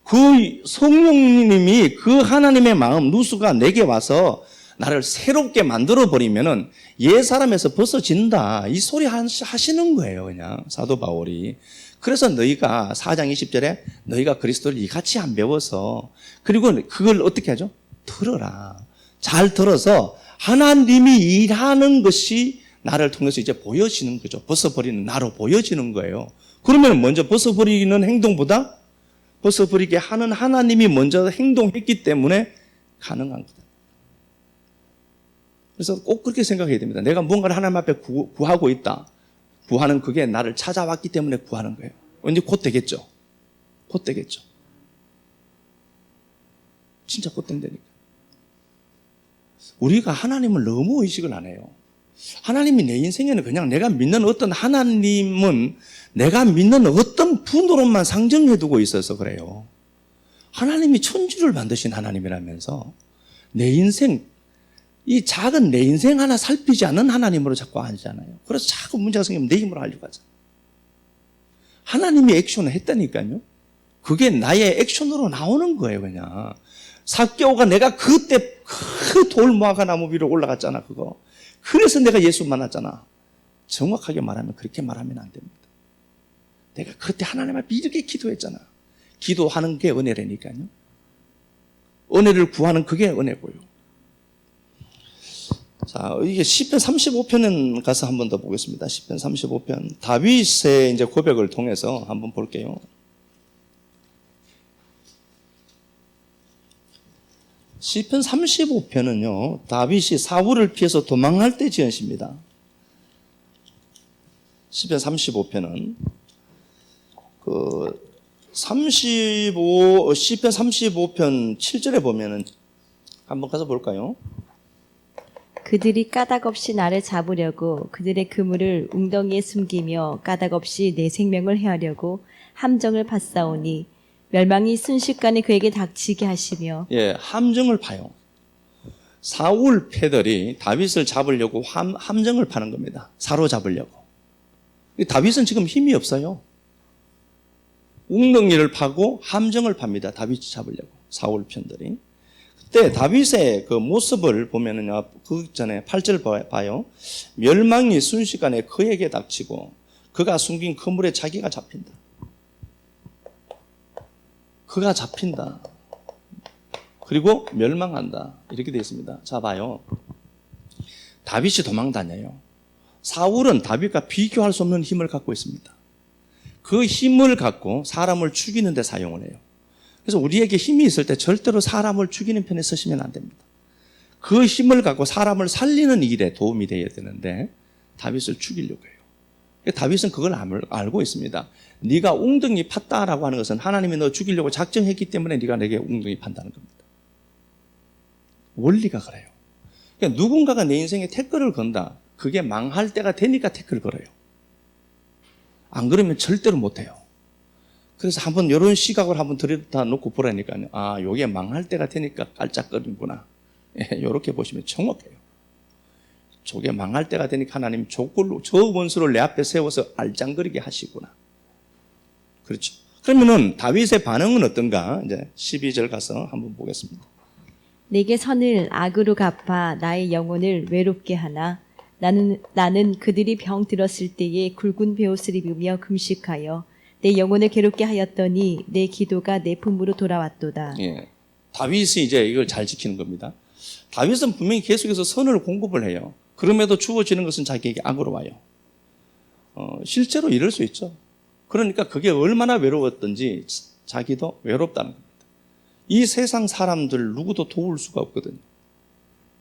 그 성령님이 그 하나님의 마음, 누수가 내게 와서 나를 새롭게 만들어버리면은 옛 사람에서 벗어진다. 이 소리 하시는 거예요, 그냥. 사도 바울이. 그래서 너희가 4장 20절에 너희가 그리스도를 이같이 안 배워서 그리고 그걸 어떻게 하죠? 들어라. 잘 들어서 하나님이 일하는 것이 나를 통해서 이제 보여지는 거죠. 벗어버리는 나로 보여지는 거예요. 그러면 먼저 벗어버리는 행동보다 벗어버리게 하는 하나님이 먼저 행동했기 때문에 가능한 거다. 그래서 꼭 그렇게 생각해야 됩니다. 내가 무언가를 하나님 앞에 구하고 있다. 구하는 그게 나를 찾아왔기 때문에 구하는 거예요. 언제 곧 되겠죠. 곧 되겠죠. 진짜 곧 된다니까. 우리가 하나님을 너무 의식을 안 해요. 하나님이 내 인생에는 그냥 내가 믿는 어떤 하나님은 내가 믿는 어떤 분으로만 상정해 두고 있어서 그래요. 하나님이 천지를 만드신 하나님이라면서 내 인생, 이 작은 내 인생 하나 살피지 않는 하나님으로 자꾸 하잖아요. 그래서 자꾸 문제가 생기면 내 힘으로 하려고 하잖아요. 하나님이 액션을 했다니까요. 그게 나의 액션으로 나오는 거예요, 그냥. 삭개오가 내가 그때 그 돌무화과 나무 위로 올라갔잖아, 그거. 그래서 내가 예수 만났잖아. 정확하게 말하면 그렇게 말하면 안 됩니다. 내가 그때 하나님 앞에 이렇게 기도했잖아. 기도하는 게 은혜라니까요. 은혜를 구하는 그게 은혜고요. 자, 이게 시편 35편은 가서 한 번 더 보겠습니다. 시편 35편. 다윗의 이제 고백을 통해서 한번 볼게요. 시편 35편은요, 다윗이 사울을 피해서 도망할 때 지은 시입니다. 시편 35편은 시편 35편 7절에 보면은 한번 가서 볼까요? 그들이 까닭없이 나를 잡으려고 그들의 그물을 웅덩이에 숨기며 까닭없이 내 생명을 해하려고 함정을 받사오니 멸망이 순식간에 그에게 닥치게 하시며. 예, 함정을 파요. 사울 패들이 다윗을 잡으려고 함정을 파는 겁니다. 사로잡으려고. 다윗은 지금 힘이 없어요. 웅덩이를 파고 함정을 팝니다. 다윗을 잡으려고. 사울 편들이. 그때 다윗의 그 모습을 보면은요, 그 전에 8절 봐요. 멸망이 순식간에 그에게 닥치고 그가 숨긴 그물에 자기가 잡힌다. 그가 잡힌다. 그리고 멸망한다. 이렇게 되어 있습니다. 자, 봐요. 다윗이 도망 다녀요. 사울은 다윗과 비교할 수 없는 힘을 갖고 있습니다. 그 힘을 갖고 사람을 죽이는 데 사용을 해요. 그래서 우리에게 힘이 있을 때 절대로 사람을 죽이는 편에 서시면 안 됩니다. 그 힘을 갖고 사람을 살리는 일에 도움이 되어야 되는데 다윗을 죽이려고 해요. 다윗은 그걸 알고 있습니다. 네가 웅덩이 팠다라고 하는 것은 하나님이 너 죽이려고 작정했기 때문에 네가 내게 웅덩이 판다는 겁니다. 원리가 그래요. 그러니까 누군가가 내 인생에 태클을 건다. 그게 망할 때가 되니까 태클을 걸어요. 안 그러면 절대로 못해요. 그래서 한번 이런 시각을 한번 들여다 놓고 보라니까요. 아, 요게 망할 때가 되니까 깔짝거리는구나. 예, 이렇게 보시면 정확해요. 저게 망할 때가 되니까 하나님 저 원수를 내 앞에 세워서 알짱거리게 하시구나. 그렇죠. 그러면은 다윗의 반응은 어떤가? 이제 12절 가서 한번 보겠습니다. 내게 선을 악으로 갚아 나의 영혼을 외롭게 하나 나는 그들이 병 들었을 때에 굵은 베옷을 입으며 금식하여 내 영혼을 괴롭게 하였더니 내 기도가 내 품으로 돌아왔도다. 예, 다윗이 이제 이걸 잘 지키는 겁니다. 다윗은 분명히 계속해서 선을 공급을 해요. 그럼에도 주어지는 것은 자기에게 악으로 와요. 실제로 이럴 수 있죠. 그러니까 그게 얼마나 외로웠던지 자기도 외롭다는 겁니다. 이 세상 사람들 누구도 도울 수가 없거든요.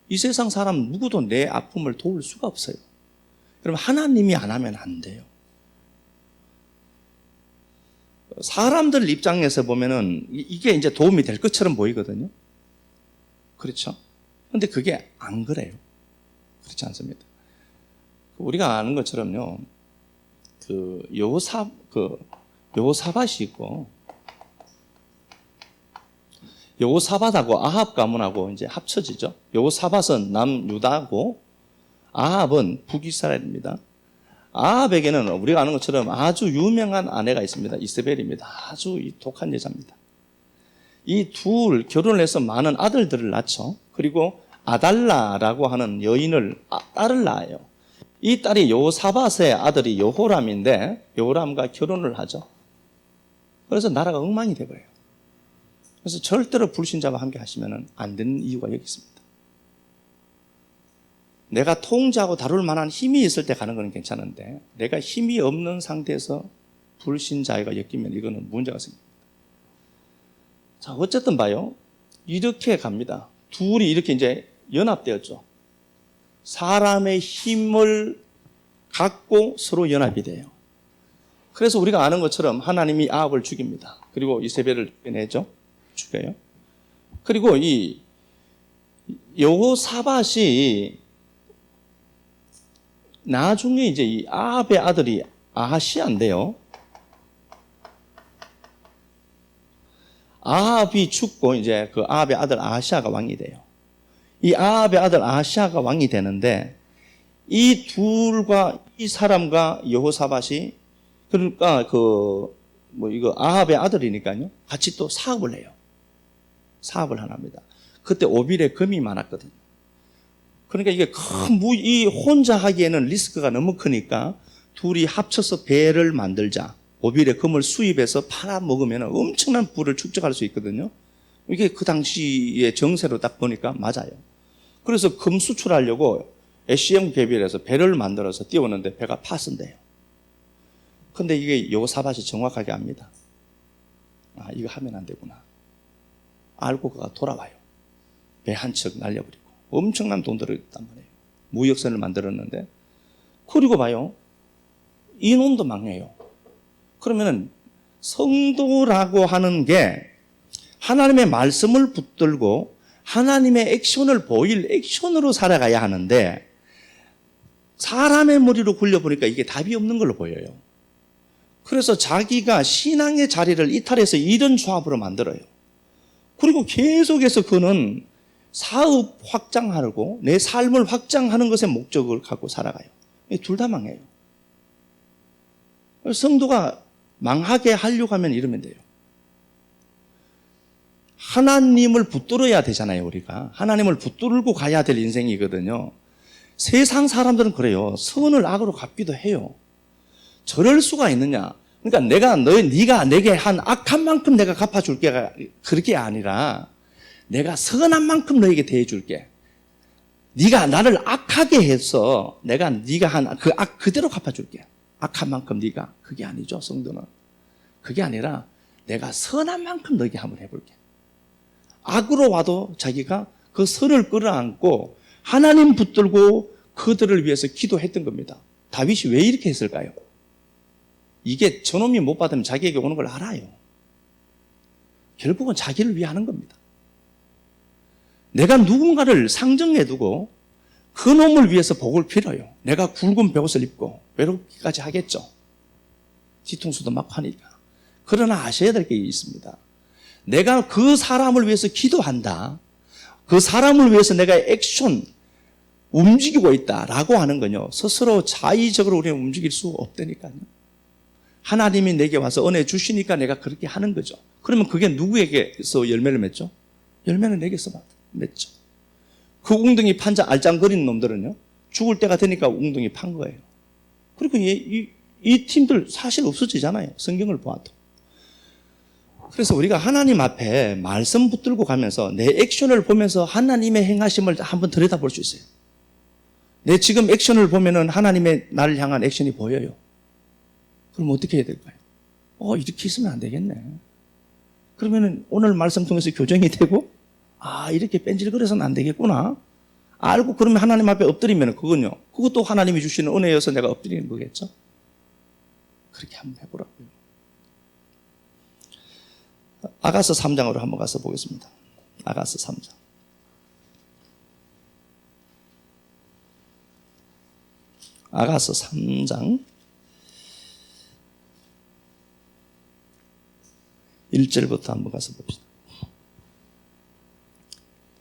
이 세상 사람 누구도 내 아픔을 도울 수가 없어요. 그럼 하나님이 안 하면 안 돼요. 사람들 입장에서 보면은 이게 이제 도움이 될 것처럼 보이거든요. 그렇죠? 근데 그게 안 그래요. 그렇지 않습니다. 우리가 아는 것처럼요, 여호사밧이 있고, 여호사밧하고 아합 가문하고 이제 합쳐지죠. 여호사밧은 남유다고 아합은 북이스라엘입니다. 아합에게는 우리가 아는 것처럼 아주 유명한 아내가 있습니다. 이세벨입니다. 아주 독한 여자입니다. 이 둘 결혼을 해서 많은 아들들을 낳죠. 그리고 아달라라고 하는 여인을 딸을 낳아요. 이 딸이 여호사밧의 아들이 여호람인데 여호람과 결혼을 하죠. 그래서 나라가 엉망이 되어버려요. 그래서 절대로 불신자와 함께 하시면 안 되는 이유가 여기 있습니다. 내가 통제하고 다룰 만한 힘이 있을 때 가는 건 괜찮은데 내가 힘이 없는 상태에서 불신자가 엮이면 이거는 문제가 생깁니다. 자, 어쨌든 봐요. 이렇게 갑니다. 둘이 이렇게 이제 연합되었죠. 사람의 힘을 갖고 서로 연합이 돼요. 그래서 우리가 아는 것처럼 하나님이 아합을 죽입니다. 그리고 이세벨을 내죠. 죽여요. 그리고 이 여호사밧이 나중에 이제 이 아합의 아들이 아하시아인데요. 아합이 죽고 이제 그 아합의 아들 아하시아가 왕이 돼요. 이 아합의 아들 아하시아가 왕이 되는데 이 둘과 이 사람과 여호사밧이 그러니까 이거 아합의 아들이니까요. 같이 또 사업을 해요. 사업을 하나 합니다. 그때 오빌에 금이 많았거든요. 그러니까 이게 이 혼자 하기에는 리스크가 너무 크니까 둘이 합쳐서 배를 만들자. 오빌의 금을 수입해서 팔아 먹으면 엄청난 부를 축적할 수 있거든요. 이게 그 당시의 정세로 딱 보니까 맞아요. 그래서 금 수출하려고 에시엠 배비에서 배를 만들어서 띄우는데 배가 파손돼요. 근데 이게 여호사밧이 정확하게 압니다. 아, 이거 하면 안 되구나. 알고 그가 돌아와요. 배 한 척 날려버리고 엄청난 돈 들었단 말이에요. 무역선을 만들었는데 그리고 봐요. 인원도 망해요. 그러면은 성도라고 하는 게 하나님의 말씀을 붙들고 하나님의 액션을 보일 액션으로 살아가야 하는데 사람의 머리로 굴려보니까 이게 답이 없는 걸로 보여요. 그래서 자기가 신앙의 자리를 이탈해서 이런 조합으로 만들어요. 그리고 계속해서 그는 사업 확장하고 내 삶을 확장하는 것에 목적을 갖고 살아가요. 둘 다 망해요. 성도가 망하게 하려고 하면 이러면 돼요. 하나님을 붙들어야 되잖아요, 우리가. 하나님을 붙들고 가야 될 인생이거든요. 세상 사람들은 그래요. 선을 악으로 갚기도 해요. 저럴 수가 있느냐? 그러니까 네가 내게 한 악한 만큼 내가 갚아줄게. 그렇게 아니라 내가 선한 만큼 너에게 대해줄게. 네가 나를 악하게 해서 네가 한 그 악 그대로 갚아줄게. 악한 만큼 네가. 그게 아니죠, 성도는. 그게 아니라 내가 선한 만큼 너에게 한번 해볼게. 악으로 와도 자기가 그 선을 끌어안고 하나님 붙들고 그들을 위해서 기도했던 겁니다. 다윗이 왜 이렇게 했을까요? 이게 저놈이 못 받으면 자기에게 오는 걸 알아요. 결국은 자기를 위해 하는 겁니다. 내가 누군가를 상정해두고 그 놈을 위해서 복을 빌어요. 내가 굵은 베옷을 입고 외롭기까지 하겠죠. 뒤통수도 막 하니까. 그러나 아셔야 될 게 있습니다. 내가 그 사람을 위해서 기도한다. 그 사람을 위해서 내가 액션 움직이고 있다라고 하는 건요. 스스로 자의적으로 우리는 움직일 수 없다니까요. 하나님이 내게 와서 은혜 주시니까 내가 그렇게 하는 거죠. 그러면 그게 누구에게서 열매를 맺죠? 열매는 내게서 맺죠. 그 웅덩이 판자 알짱거리는 놈들은요. 죽을 때가 되니까 웅덩이 판 거예요. 그리고 이 팀들 사실 없어지잖아요. 성경을 보아도. 그래서 우리가 하나님 앞에 말씀 붙들고 가면서 내 액션을 보면서 하나님의 행하심을 한번 들여다볼 수 있어요. 내 지금 액션을 보면은 하나님의 나를 향한 액션이 보여요. 그럼 어떻게 해야 될까요? 이렇게 있으면 안 되겠네. 그러면은 오늘 말씀 통해서 교정이 되고, 이렇게 뺀질거려서는 안 되겠구나. 알고 그러면 하나님 앞에 엎드리면 그것도 하나님이 주시는 은혜여서 내가 엎드리는 거겠죠? 그렇게 한번 해보라고요. 아가서 3장으로 한번 가서 보겠습니다. 아가서 3장. 아가서 3장 1절부터 한번 가서 봅시다.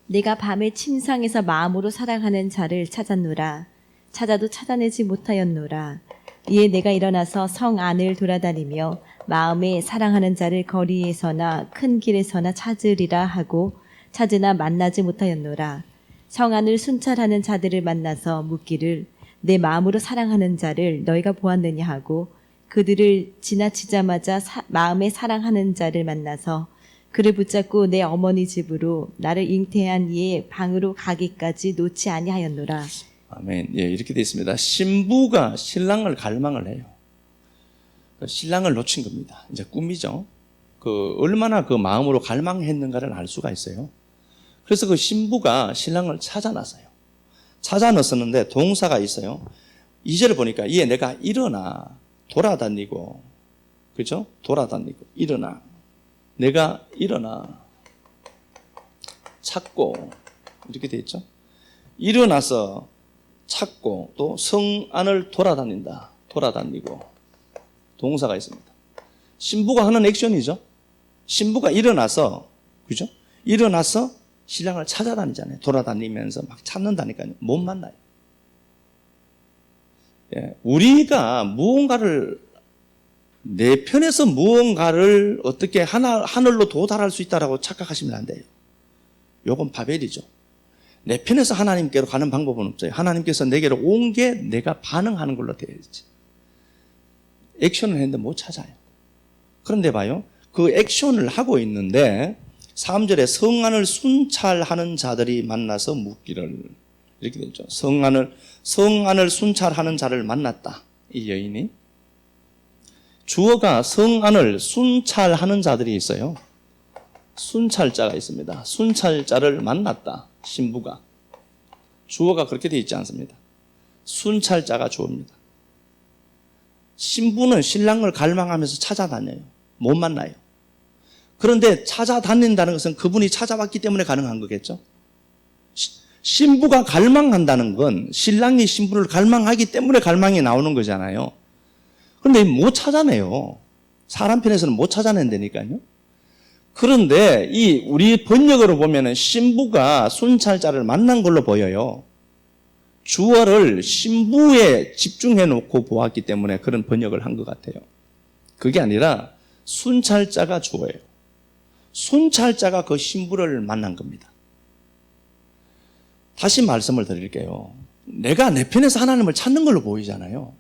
내가 밤에 침상에서 마음으로 사랑하는 자를 찾았노라. 찾아도 찾아내지 못하였노라. 이에 내가 일어나서 성 안을 돌아다니며 마음에 사랑하는 자를 거리에서나 큰 길에서나 찾으리라 하고 찾으나 만나지 못하였노라. 성 안을 순찰하는 자들을 만나서 묻기를 내 마음으로 사랑하는 자를 너희가 보았느냐 하고 그들을 지나치자마자 마음에 사랑하는 자를 만나서 그를 붙잡고 내 어머니 집으로 나를 잉태한 이의 방으로 가기까지 놓지 아니하였노라. 아멘. 예, 이렇게 되어 있습니다. 신부가 신랑을 갈망을 해요. 신랑을 놓친 겁니다. 이제 꿈이죠. 얼마나 그 마음으로 갈망했는가를 알 수가 있어요. 그래서 그 신부가 신랑을 찾아놨어요. 찾아놨었는데 동사가 있어요. 2절을 보니까 이에 내가 일어나 돌아다니고, 그죠? 돌아다니고, 일어나. 내가 일어나 찾고, 이렇게 되어 있죠. 일어나서 찾고 또 성 안을 돌아다닌다. 돌아다니고 동사가 있습니다. 신부가 하는 액션이죠. 신부가 일어나서 그죠? 일어나서 신랑을 찾아다니잖아요. 돌아다니면서 막 찾는다니까요. 못 만나요. 예, 우리가 무언가를 내 편에서 무언가를 어떻게 하늘로 도달할 수 있다라고 착각하시면 안 돼요. 요건 바벨이죠. 내 편에서 하나님께로 가는 방법은 없어요. 하나님께서 내게로 온 게 내가 반응하는 걸로 되어야지. 액션을 했는데 못 찾아요. 그런데 봐요. 그 액션을 하고 있는데 3절에 성안을 순찰하는 자들이 만나서 묻기를 이렇게 되죠. 성안을 순찰하는 자를 만났다. 이 여인이. 주어가 성안을 순찰하는 자들이 있어요. 순찰자가 있습니다. 순찰자를 만났다. 신부가. 주어가 그렇게 되어 있지 않습니다. 순찰자가 주어입니다. 신부는 신랑을 갈망하면서 찾아다녀요. 못 만나요. 그런데 찾아다닌다는 것은 그분이 찾아왔기 때문에 가능한 거겠죠. 신부가 갈망한다는 건 신랑이 신부를 갈망하기 때문에 갈망이 나오는 거잖아요. 그런데 못 찾아내요. 사람 편에서는 못 찾아낸다니까요. 그런데 이 우리 번역으로 보면은 신부가 순찰자를 만난 걸로 보여요. 주어를 신부에 집중해 놓고 보았기 때문에 그런 번역을 한 것 같아요. 그게 아니라 순찰자가 주어예요. 순찰자가 그 신부를 만난 겁니다. 다시 말씀을 드릴게요. 내가 내 편에서 하나님을 찾는 걸로 보이잖아요.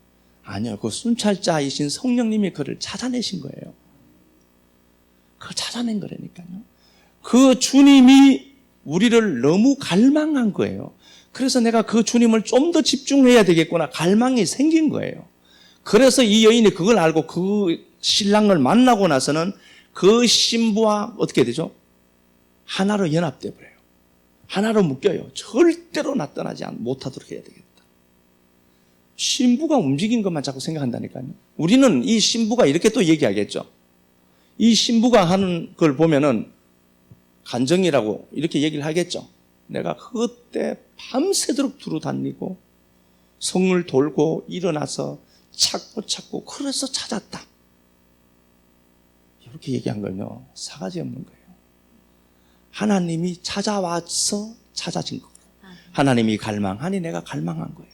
아니요. 그 순찰자이신 성령님이 그를 찾아내신 거예요. 그걸 찾아낸 거라니까요. 그 주님이 우리를 너무 갈망한 거예요. 그래서 내가 그 주님을 좀 더 집중해야 되겠구나. 갈망이 생긴 거예요. 그래서 이 여인이 그걸 알고 그 신랑을 만나고 나서는 그 신부와 어떻게 되죠? 하나로 연합돼 버려요. 하나로 묶여요. 절대로 나타나지 못하도록 해야 되겠다. 신부가 움직인 것만 자꾸 생각한다니까요. 우리는 이 신부가 이렇게 또 얘기하겠죠. 이 신부가 하는 걸 보면은 간정이라고 이렇게 얘기를 하겠죠. 내가 그때 밤새도록 두루 다니고 성을 돌고 일어나서 찾고 그래서 찾았다. 이렇게 얘기한 건요. 사가지 없는 거예요. 하나님이 찾아와서 찾아진 거예요. 하나님이 갈망하니 내가 갈망한 거예요.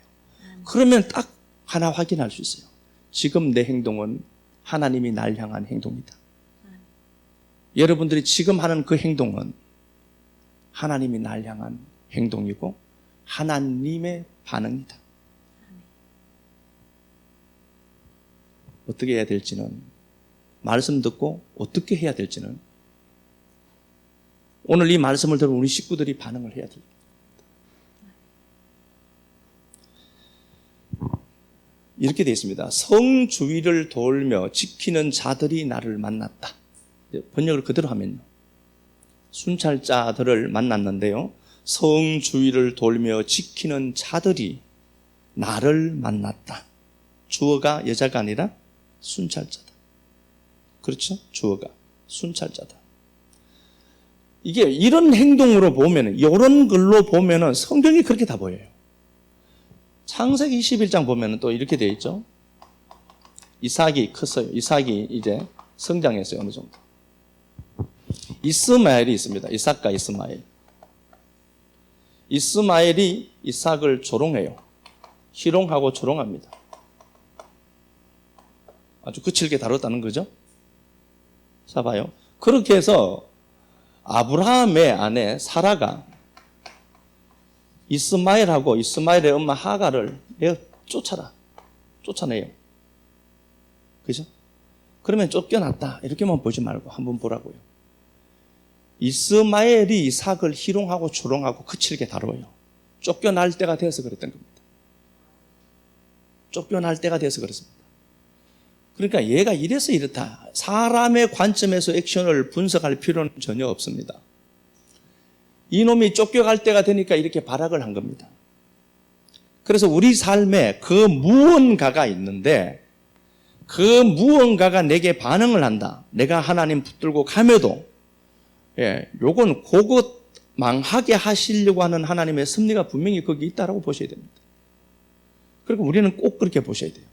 그러면 딱 하나 확인할 수 있어요. 지금 내 행동은 하나님이 날 향한 행동이다. 여러분들이 지금 하는 그 행동은 하나님이 날 향한 행동이고 하나님의 반응이다. 어떻게 해야 될지는, 말씀 듣고 어떻게 해야 될지는 오늘 이 말씀을 들은 우리 식구들이 반응을 해야 됩니다. 이렇게 되어 있습니다. 성 주위를 돌며 지키는 자들이 나를 만났다. 번역을 그대로 하면요. 순찰자들을 만났는데요. 성 주위를 돌며 지키는 자들이 나를 만났다. 주어가 여자가 아니라 순찰자다. 그렇죠? 주어가 순찰자다. 이게 이런 행동으로 보면은, 이런 걸로 보면은 성경이 그렇게 다 보여요. 창세기 21장 보면은 또 이렇게 되어 있죠. 이삭이 컸어요. 이삭이 이제 성장했어요. 어느 정도. 이스마엘이 있습니다. 이삭과 이스마엘. 이스마엘이 이삭을 조롱해요. 희롱하고 조롱합니다. 아주 거칠게 다뤘다는 거죠. 자, 봐요. 그렇게 해서 아브라함의 아내 사라가 이스마엘하고 이스마엘의 엄마 하가를 쫓아내요. 그죠? 그러면 쫓겨났다 이렇게만 보지 말고 한번 보라고요. 이스마엘이 이삭을 희롱하고 조롱하고 거칠게 다뤄요. 쫓겨날 때가 되어서 그랬던 겁니다. 쫓겨날 때가 되어서 그렇습니다. 그러니까 얘가 이래서 이렇다. 사람의 관점에서 액션을 분석할 필요는 전혀 없습니다. 이놈이 쫓겨갈 때가 되니까 이렇게 발악을 한 겁니다. 그래서 우리 삶에 그 무언가가 있는데 그 무언가가 내게 반응을 한다. 내가 하나님 붙들고 가며도 요건 그것 망하게 하시려고 하는 하나님의 섭리가 분명히 거기 있다라고 보셔야 됩니다. 그리고 우리는 꼭 그렇게 보셔야 돼요.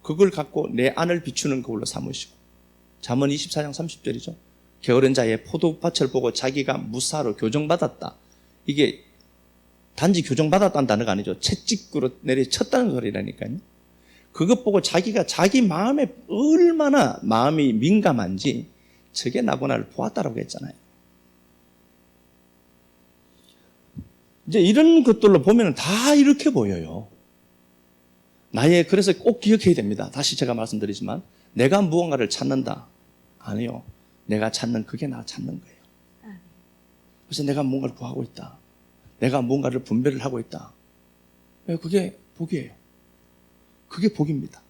그걸 갖고 내 안을 비추는 거울로 삼으시고. 잠언 24장 30절이죠. 게으른 자의 포도밭을 보고 자기가 무사로 교정받았다. 이게 단지 교정받았다는 단어가 아니죠. 채찍으로 내리쳤다는 소리라니까요. 그것 보고 자기가 자기 마음에 얼마나 마음이 민감한지 저게 나고나를 보았다라고 했잖아요. 이제 이런 것들로 보면 다 이렇게 보여요. 그래서 꼭 기억해야 됩니다. 다시 제가 말씀드리지만, 내가 무언가를 찾는다. 아니요. 내가 찾는 그게 나 찾는 거예요. 그래서 내가 뭔가를 구하고 있다. 내가 뭔가를 분별을 하고 있다. 그게 복이에요. 그게 복입니다.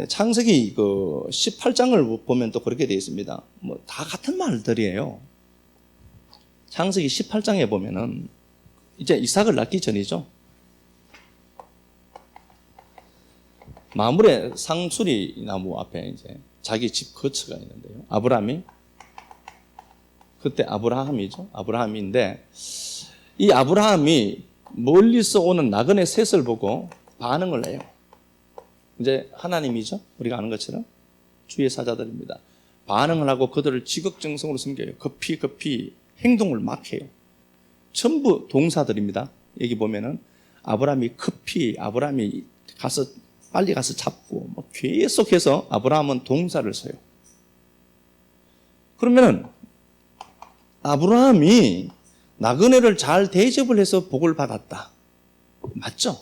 창세기 18장을 보면 또 그렇게 되어 있습니다. 다 같은 말들이에요. 창세기 18장에 보면은 이제 이삭을 낳기 전이죠. 마물의 상수리 나무 앞에 이제 자기 집 거처가 있는데요. 그때 아브라함이죠. 아브라함인데 이 아브라함이 멀리서 오는 나그네 셋을 보고 반응을 해요. 이제 하나님이죠. 우리가 아는 것처럼 주의 사자들입니다. 반응을 하고 그들을 지극정성으로 섬겨요. 급히 행동을 막 해요. 전부 동사들입니다. 여기 보면은 아브라함이 빨리 가서 잡고 계속해서 아브라함은 동사를 써요. 그러면은 아브라함이 나그네를 잘 대접을 해서 복을 받았다. 맞죠?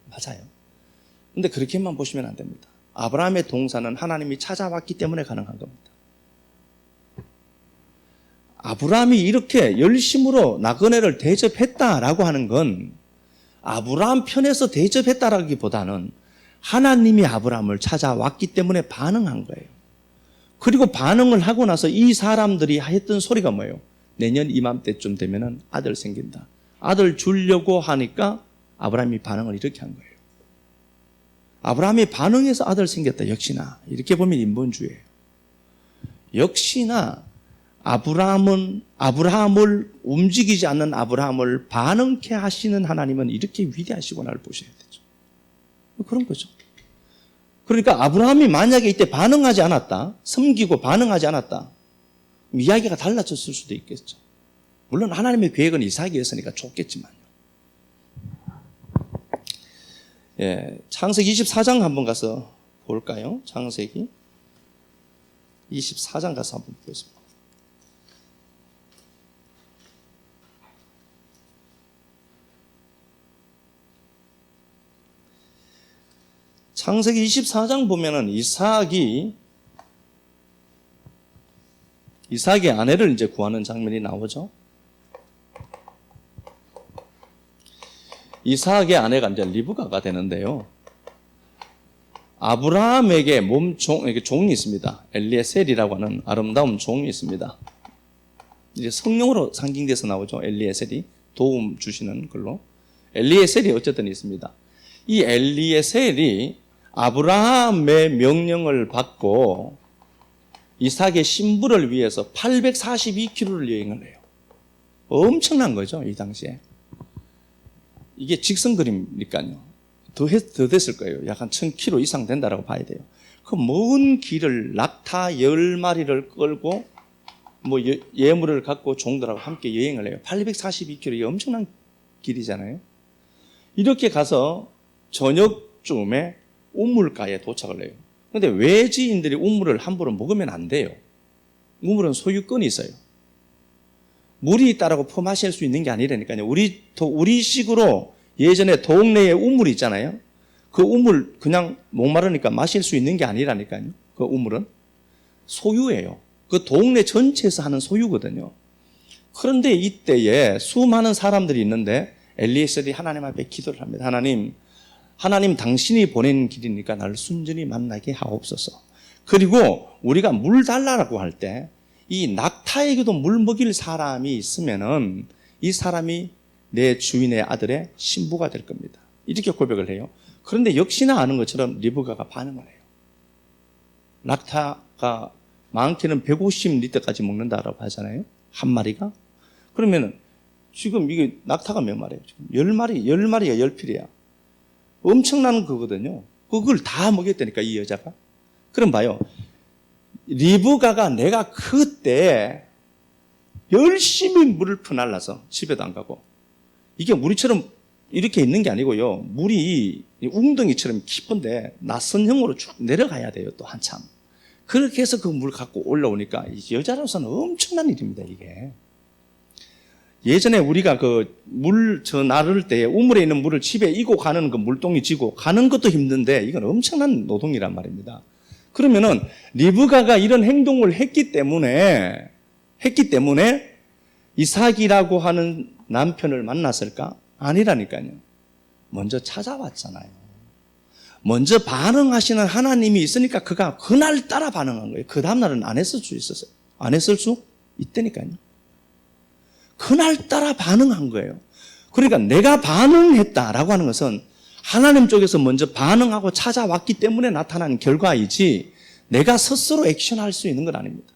맞아요. 근데 그렇게만 보시면 안 됩니다. 아브라함의 동사는 하나님이 찾아왔기 때문에 가능한 겁니다. 아브라함이 이렇게 열심으로 나그네를 대접했다라고 하는 건 아브라함 편에서 대접했다라기보다는 하나님이 아브라함을 찾아왔기 때문에 반응한 거예요. 그리고 반응을 하고 나서 이 사람들이 했던 소리가 뭐예요? 내년 이맘때쯤 되면은 아들 생긴다. 아들 주려고 하니까 아브라함이 반응을 이렇게 한 거예요. 아브라함이 반응해서 아들 생겼다. 역시나 이렇게 보면 인본주의예요. 역시나 아브라함을 움직이지 않는 아브라함을 반응케 하시는 하나님은 이렇게 위대하시구나를 보셔야 되죠. 그런 거죠. 그러니까 아브라함이 만약에 이때 반응하지 않았다, 섬기고 반응하지 않았다, 이야기가 달라졌을 수도 있겠죠. 물론 하나님의 계획은 이삭이었으니까 좋겠지만요. 창세기 24장 한번 가서 볼까요? 창세기 24장 가서 한번 보겠습니다. 창세기 24장 보면은 이삭이 아내를 이제 구하는 장면이 나오죠. 이삭의 아내가 이제 리브가가 되는데요. 아브라함에게 종이 있습니다. 엘리에셀이라고 하는 아름다운 종이 있습니다. 이제 성령으로 상징돼서 나오죠. 엘리에셀이 도움 주시는 걸로. 엘리에셀이 어쨌든 있습니다. 이 엘리에셀이 아브라함의 명령을 받고 이삭의 신부를 위해서 842km를 여행을 해요. 엄청난 거죠, 이 당시에. 이게 직선거리니까요. 더 됐을 거예요. 약간 1000km 이상 된다라고 봐야 돼요. 그 먼 길을 낙타 10마리를 끌고 예물을 갖고 종들하고 함께 여행을 해요. 842km, 이게 엄청난 길이잖아요. 이렇게 가서 저녁쯤에 우물가에 도착을 해요. 그런데 외지인들이 우물을 함부로 먹으면 안 돼요. 우물은 소유권이 있어요. 물이 있다라고 퍼마실 수 있는 게 아니라니까요. 우리식으로 예전에 동네에 우물이 있잖아요. 그 우물 그냥 목마르니까 마실 수 있는 게 아니라니까요. 그 우물은 소유예요. 그 동네 전체에서 하는 소유거든요. 그런데 이때에 수많은 사람들이 있는데 엘리에셀이 하나님 앞에 기도를 합니다. 하나님 당신이 보낸 길이니까 나를 순전히 만나게 하옵소서. 그리고 우리가 물 달라고 할 때 이 낙타에게도 물 먹일 사람이 있으면은 이 사람이 내 주인의 아들의 신부가 될 겁니다. 이렇게 고백을 해요. 그런데 역시나 아는 것처럼 리브가가 반응을 해요. 낙타가 많게는 150리터까지 먹는다라고 하잖아요. 한 마리가. 그러면은 지금 이게 낙타가 몇 마리예요? 지금 10마리가 10필이야. 엄청난 거거든요. 그걸 다 먹였다니까, 이 여자가. 그럼 봐요. 리브가가 내가 그때 열심히 물을 퍼날라서 집에도 안 가고, 이게 우리처럼 이렇게 있는 게 아니고요. 물이 웅덩이처럼 깊은데 나선형으로 쭉 내려가야 돼요. 또 한참. 그렇게 해서 그 물 갖고 올라오니까 여자로서는 엄청난 일입니다. 이게. 예전에 우리가 나를 때 우물에 있는 물을 집에 이고 가는 그 물동이 지고 가는 것도 힘든데 이건 엄청난 노동이란 말입니다. 그러면은 리브가가 이런 행동을 했기 때문에 이삭이라고 하는 남편을 만났을까? 아니라니까요. 먼저 찾아왔잖아요. 먼저 반응하시는 하나님이 있으니까 그가 그날 따라 반응한 거예요. 그 다음날은 안 했을 수 있었어요. 안 했을 수 있다니까요. 그날 따라 반응한 거예요. 그러니까 내가 반응했다라고 하는 것은 하나님 쪽에서 먼저 반응하고 찾아왔기 때문에 나타나는 결과이지 내가 스스로 액션할 수 있는 건 아닙니다.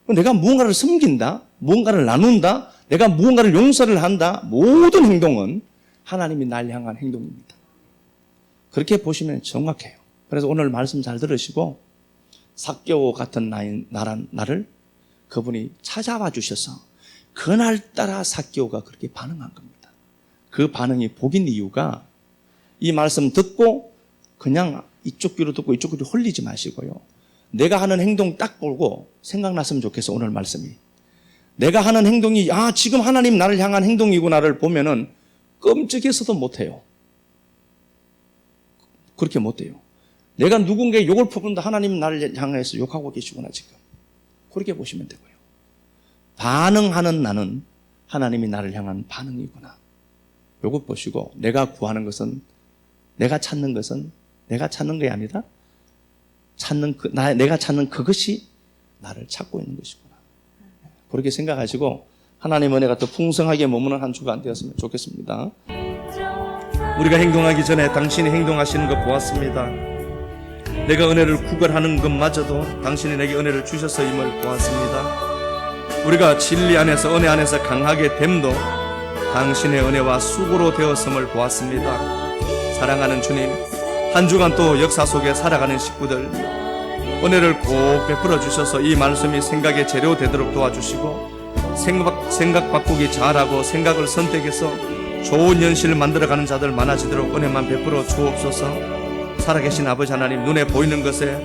내가 무언가를 섬긴다, 무언가를 나눈다, 내가 무언가를 용서를 한다, 모든 행동은 하나님이 날 향한 행동입니다. 그렇게 보시면 정확해요. 그래서 오늘 말씀 잘 들으시고 삭개오 같은 나를 그분이 찾아와 주셔서 그날따라 삭개오가 그렇게 반응한 겁니다. 그 반응이 복인 이유가 이 말씀 듣고 그냥 이쪽 귀로 듣고 이쪽 귀로 흘리지 마시고요. 내가 하는 행동 딱 보고 생각났으면 좋겠어. 오늘 말씀이. 내가 하는 행동이 지금 하나님 나를 향한 행동이구나를 보면은 끔찍해서도 못해요. 그렇게 못해요. 내가 누군가에 욕을 퍼붓는다 하나님 나를 향해서 욕하고 계시구나 지금. 그렇게 보시면 되고요. 반응하는 나는 하나님이 나를 향한 반응이구나. 요것 보시고 내가 구하는 것은 내가 찾는 게 아니라 내가 찾는 그것이 나를 찾고 있는 것이구나. 그렇게 생각하시고 하나님 은혜가 더 풍성하게 머무는 한 주간 되었으면 좋겠습니다. 우리가 행동하기 전에 당신이 행동하시는 것 보았습니다. 내가 은혜를 구걸하는 것마저도 당신이 내게 은혜를 주셔서임을 보았습니다. 우리가 진리 안에서 은혜 안에서 강하게 됨도 당신의 은혜와 수고로 되었음을 보았습니다. 사랑하는 주님, 한 주간 또 역사 속에 살아가는 식구들 은혜를 꼭 베풀어 주셔서 이 말씀이 생각의 재료 되도록 도와주시고 생각 바꾸기 잘하고 생각을 선택해서 좋은 현실을 만들어가는 자들 많아지도록 은혜만 베풀어 주옵소서. 살아계신 아버지 하나님, 눈에 보이는 것에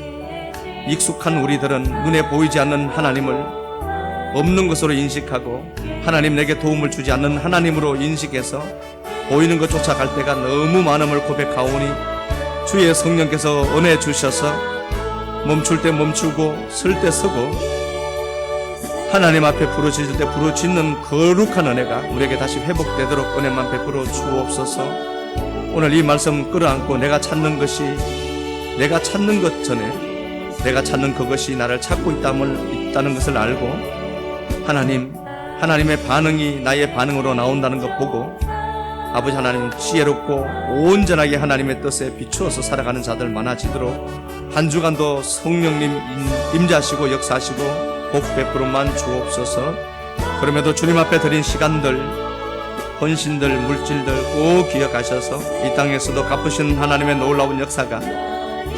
익숙한 우리들은 눈에 보이지 않는 하나님을 없는 것으로 인식하고 하나님 내게 도움을 주지 않는 하나님으로 인식해서 보이는 것 쫓아갈 때가 너무 많음을 고백하오니 주의 성령께서 은혜 주셔서 멈출 때 멈추고 설 때 서고 하나님 앞에 부르짖을 때 부르짖는 거룩한 은혜가 우리에게 다시 회복되도록 은혜만 베풀어 주옵소서. 오늘 이 말씀 끌어안고 내가 찾는 것 전에 내가 찾는 그것이 나를 찾고 있다는 것을 알고 하나님의 반응이 나의 반응으로 나온다는 것 보고 아버지 하나님 지혜롭고 온전하게 하나님의 뜻에 비추어서 살아가는 자들 많아지도록 한 주간도 성령님 임재하시고 역사하시고 복 베풀음만 주옵소서. 그럼에도 주님 앞에 드린 시간들, 헌신들, 물질들 꼭 기억하셔서 이 땅에서도 갚으신 하나님의 놀라운 역사가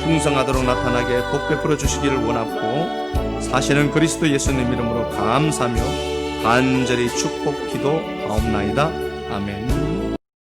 풍성하도록 나타나게 복 베풀어 주시기를 원하고 사시는 그리스도 예수님 이름으로 감사하며 간절히 축복 기도하옵나이다. 아멘.